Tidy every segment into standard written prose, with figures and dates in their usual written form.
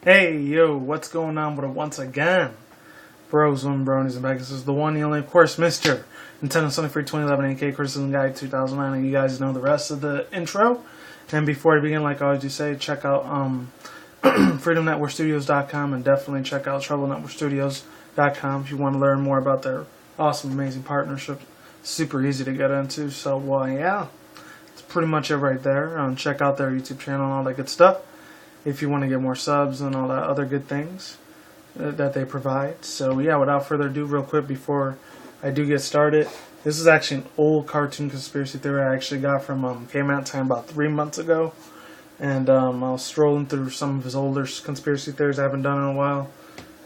Hey, yo, what's going on with it once again? Bros, and bronies, and pegasisters, the one, the only, of course, Mr. Nintendo Sony Free 2011 AK Criticism Guide 2009, and you guys know the rest of the intro. And before I begin, like I always do say, check out freedomnetworkstudios.com and definitely check out troublenetworkstudios.com if you want to learn more about their awesome, amazing partnership. Super easy to get into, so, yeah, it's pretty much it right there. Check out their YouTube channel and all that good stuff if you want to get more subs and all that other good things that they provide. So yeah, without further ado, real quick before I do get started, this is actually an old cartoon conspiracy theory I actually got from came out time about 3 months ago, and I was strolling through some of his older conspiracy theories I haven't done in a while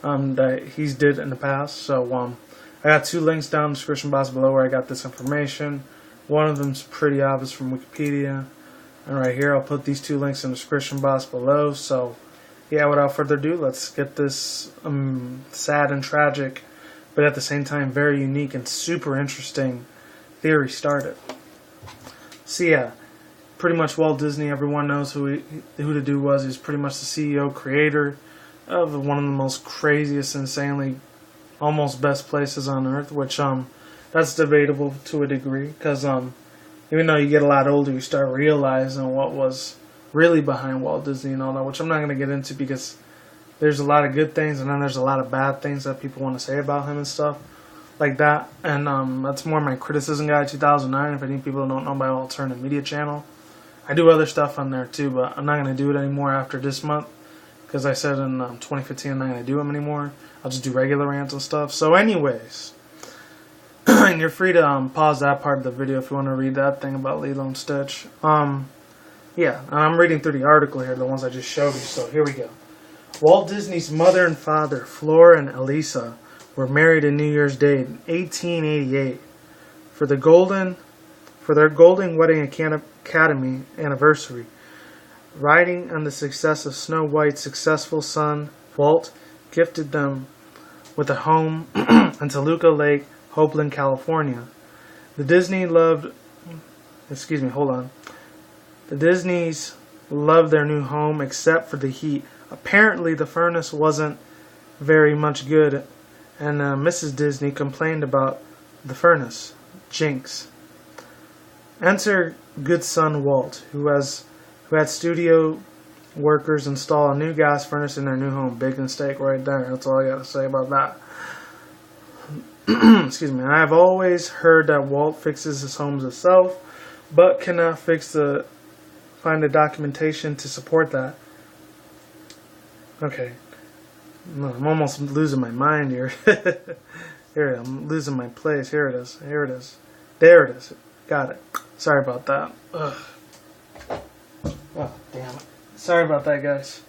that he's did in the past. So I got two links down in the description box below where I got this information. One of them's pretty obvious from Wikipedia. And right here, I'll put these two links in the description box below. So, yeah, without further ado, let's get this sad and tragic, but at the same time very unique and super interesting theory started. So, yeah, pretty much Walt Disney, everyone knows who the dude was. He's pretty much the CEO, creator of one of the most craziest, insanely, almost best places on Earth, which that's debatable to a degree, because even though you get a lot older, you start realizing what was really behind Walt Disney and all that, which I'm not going to get into because there's a lot of good things and then there's a lot of bad things that people want to say about him and stuff like that. And that's more my criticism guide 2009. If any people don't know my alternative media channel, I do other stuff on there too, but I'm not going to do it anymore after this month because I said in 2015 I'm not going to do them anymore. I'll just do regular rants and stuff. So anyways, and you're free to pause that part of the video if you want to read that thing about Lilo and Stitch. Yeah, and I'm reading through the article here, the ones I just showed you, so here we go. Walt Disney's mother and father, Flora and Elisa, were married on New Year's Day in 1888. For their golden wedding academy anniversary, riding on the success of Snow White's successful son, Walt gifted them with a home on Toluca Lake, Hopeland, California. The Disneys loved their new home except for the heat. Apparently the furnace wasn't very much good, and Mrs. Disney complained about the furnace. Jinx. Enter good son Walt, who had studio workers install a new gas furnace in their new home. Big mistake right there. That's all I gotta say about that. Excuse me. I have always heard that Walt fixes his homes himself, but cannot find the documentation to support that. Okay. I'm almost losing my mind here. Here, I'm losing my place. Here it is. Here it is. There it is. Got it. Sorry about that. Ugh. Oh, damn it. Sorry about that, guys.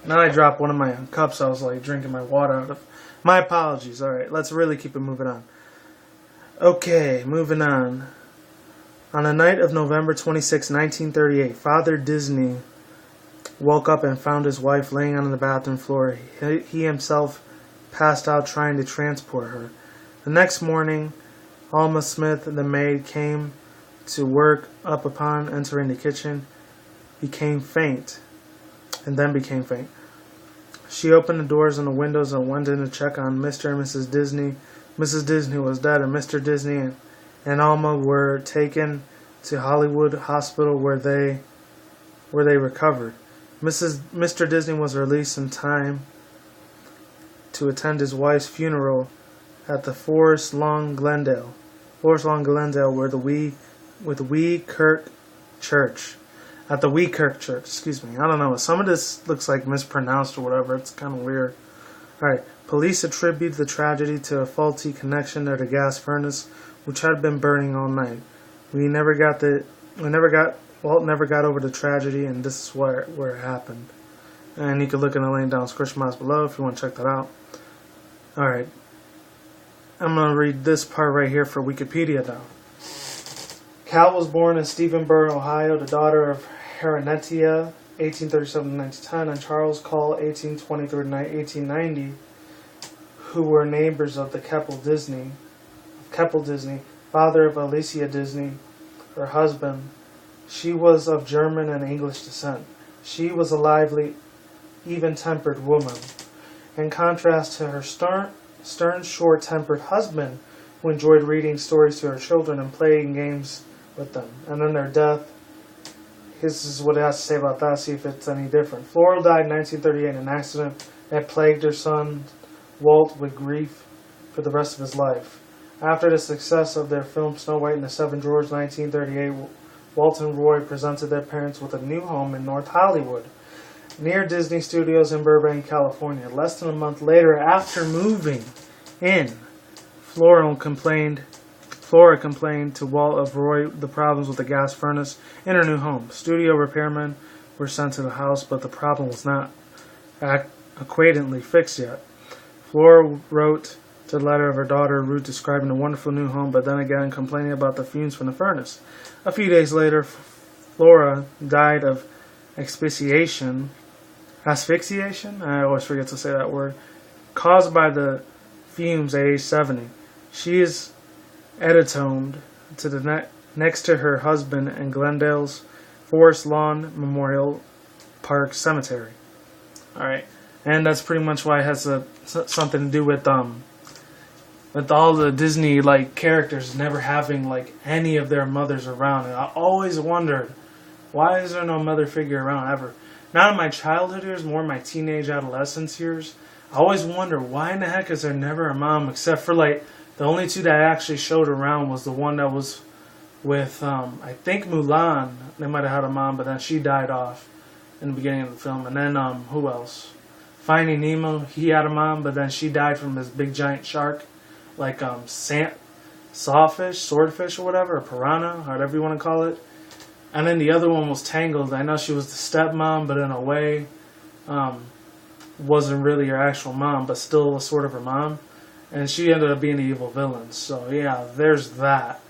Now I dropped one of my cups I was like drinking my water out of. My apologies. Alright, let's really keep it moving on. Okay, moving on. On the night of November 26, 1938, Father Disney woke up and found his wife laying on the bathroom floor. He himself passed out trying to transport her. The next morning, Alma Smith, the maid, came to work. Up upon entering the kitchen, became faint. She opened the doors and the windows and went in to check on Mr. and Mrs. Disney. Mrs. Disney was dead, and Mr. Disney and Alma were taken to Hollywood Hospital where they recovered. Mr. Disney was released in time to attend his wife's funeral at the Forest Lawn Glendale, with the Wee Kirk Church. At the Wee Kirk Church, excuse me. I don't know. Some of this looks like mispronounced or whatever. It's kind of weird. Alright. Police attribute the tragedy to a faulty connection to the gas furnace, which had been burning all night. Walt never got over the tragedy, and this is where it happened. And you can look in the link down description box below if you want to check that out. Alright. I'm going to read this part right here for Wikipedia now. Cal was born in Stephenburg, Ohio, the daughter of Herenetia, 1837-1910, and Charles Call, 1823-1890, who were neighbors of Keppel Disney, father of Alicia Disney, her husband. She was of German and English descent. She was a lively even-tempered woman, in contrast to her stern, short-tempered husband, who enjoyed reading stories to her children and playing games with them. And then their death. This is what it has to say about that, see if it's any different. Flora died in 1938 in an accident that plagued her son, Walt, with grief for the rest of his life. After the success of their film Snow White and the Seven Dwarfs in 1938, Walt and Roy presented their parents with a new home in North Hollywood, near Disney Studios in Burbank, California. Less than a month later, after moving in, Flora complained to Walt of Roy the problems with the gas furnace in her new home. Studio repairmen were sent to the house, but the problem was not acquaintantly fixed yet. Flora wrote the letter of her daughter Ruth describing the wonderful new home, but then again complaining about the fumes from the furnace. A few days later, Flora died of asphyxiation, I always forget to say that word, caused by the fumes at age 70. She is entombed to the next to her husband in Glendale's Forest Lawn Memorial Park Cemetery. Alright, and that's pretty much why it has something to do with all the Disney characters never having any of their mothers around. And I always wondered, why is there no mother figure around ever? Not in my childhood years, more in my teenage adolescence years. I always wonder, why in the heck is there never a mom, except for the only two that actually showed around was the one that was with I think Mulan. They might have had a mom, but then she died off in the beginning of the film. And then who else? Finding Nemo, he had a mom, but then she died from this big giant shark, sawfish, swordfish, or whatever, or piranha, whatever you want to call it. And then the other one was Tangled. I know she was the stepmom, but in a way, wasn't really her actual mom, but still was sort of her mom. And she ended up being the evil villain. So yeah, there's that.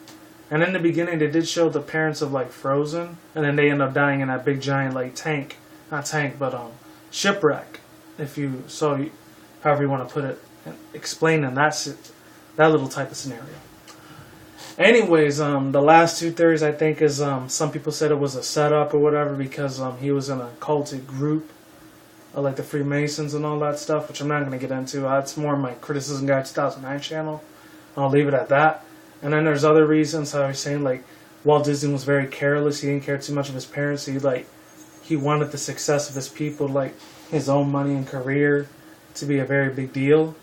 And in the beginning, they did show the parents of Frozen, and then they end up dying in that big giant shipwreck. However you want to put it, explaining that little type of scenario. Anyways, the last two theories I think is some people said it was a setup or whatever because he was in a cultic group, like the Freemasons and all that stuff, which I'm not going to get into. It's more my Criticism Guy 2009 channel. I'll leave it at that. And then there's other reasons. I was saying Walt Disney was very careless. He didn't care too much of his parents. He wanted the success of his people, his own money and career, to be a very big deal.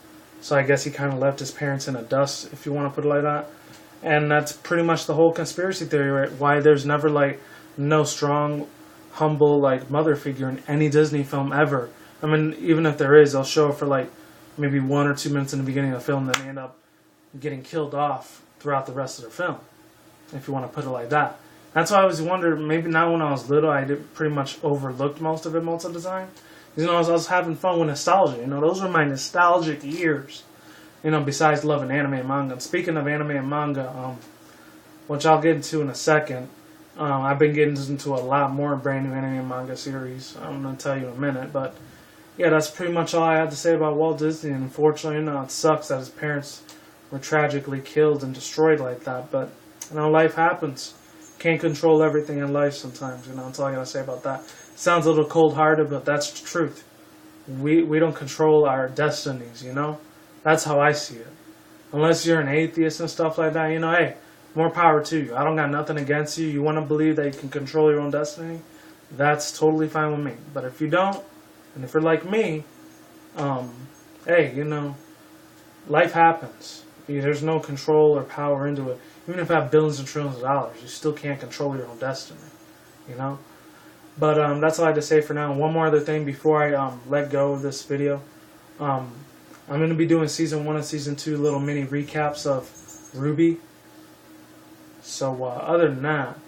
So I guess he kind of left his parents in the dust, if you want to put it like that. And that's pretty much the whole conspiracy theory, right? Why there's never no strong, humble mother figure in any Disney film ever. I mean, even if there is, they'll show it for maybe 1 or 2 minutes in the beginning of the film, then they end up getting killed off throughout the rest of the film, if you want to put it like that. That's why I always wondered, maybe not when I was little, I pretty much overlooked most of it most of the time. I was having fun with nostalgia. Those were my nostalgic years. Besides loving anime and manga. And speaking of anime and manga, which I'll get into in a second, I've been getting into a lot more brand new anime and manga series. I'm going to tell you in a minute, but yeah, that's pretty much all I had to say about Walt Disney. And unfortunately, it sucks that his parents were tragically killed and destroyed like that. But life happens. Can't control everything in life sometimes. That's all I got to say about that. Sounds a little cold-hearted, but that's the truth. We don't control our destinies. That's how I see it. Unless you're an atheist and stuff like that, hey, more power to you. I don't got nothing against you. You want to believe that you can control your own destiny? That's totally fine with me. But if you don't, and if you're like me, hey, life happens. There's no control or power into it. Even if you have billions and trillions of dollars, you still can't control your own destiny. But that's all I had to say for now. One more other thing before I let go of this video. I'm going to be doing Season 1 and Season 2 little mini recaps of RWBY. So other than that,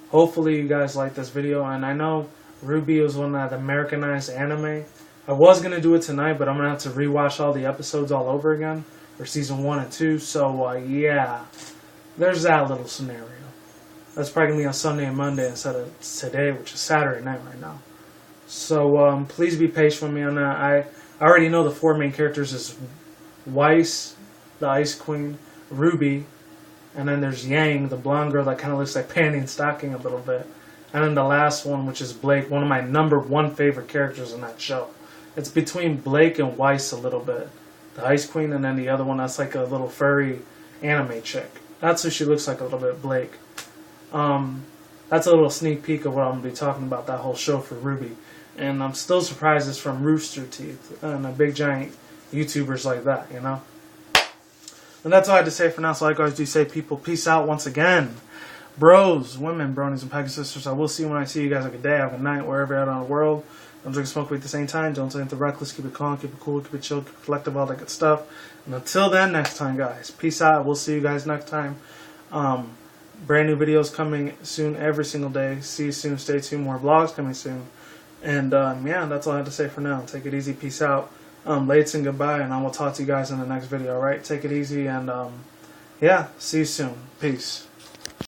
hopefully you guys like this video. And I know RWBY was one of the Americanized anime. I was going to do it tonight, but I'm going to have to rewatch all the episodes all over again for Season 1 and 2. So yeah, there's that little scenario. That's probably going to be on Sunday and Monday instead of today, which is Saturday night right now. So please be patient with me on that. I already know the 4 main characters is Weiss, the Ice Queen, RWBY, and then there's Yang, the blonde girl that kind of looks like Panty and Stocking a little bit. And then the last one, which is Blake, one of my #1 favorite characters in that show. It's between Blake and Weiss a little bit. The Ice Queen, and then the other one that's like a little furry anime chick. That's who she looks like a little bit, Blake. That's a little sneak peek of what I'm going to be talking about, that whole show for Ruby. And I'm still surprised it's from Rooster Teeth and a big giant YouTubers like that, you know? And that's all I had to say for now. So like I always do say, people, peace out once again. Bros, women, bronies, and pegasisters. I will see you when I see you guys. Have a good day, have a good night, wherever you're at in the world. Don't drink smoke weed at the same time. Don't say anything reckless. Keep it calm, keep it cool, keep it chill, keep it collective, all that good stuff. And until then, next time, guys. Peace out. We'll see you guys next time. Brand new videos coming soon every single day. See you soon. Stay tuned. More vlogs coming soon. And yeah, that's all I have to say for now. Take it easy. Peace out. Lates and goodbye. And I will talk to you guys in the next video. Alright? Take it easy. And yeah, see you soon. Peace.